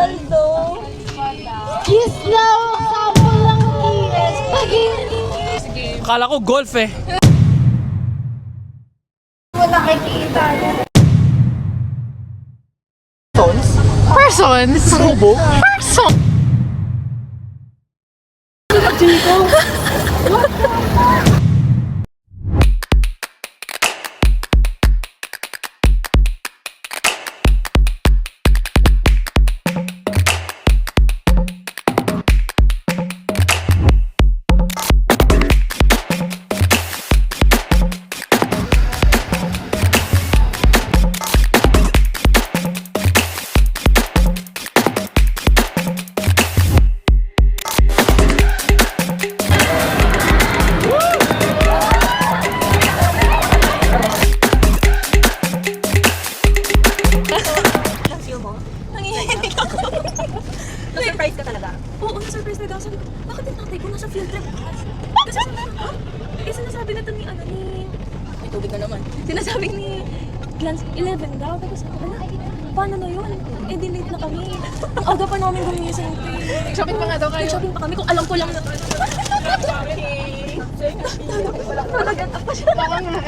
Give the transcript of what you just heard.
Ronaldo. Kiss daw, sample lang kiss. Akala ko golf eh. Wala kikita. Persons? Subo? Person! Na-surprise ka talaga? Oo, na-surprise talaga. Sabi ko, bakit yung tatay ko nasa field trip? Kasi sinasabi na ito ni, may tubig na naman. Sinasabi ni Glance, 11 daw. Tapos, paano na yun? Eh, delayed na kami. Ang aga pa namin gumising. Shopping pa nga daw kayo. Shopping pa kami kung alam ko lang na. Talagang ako siya. Baka nga.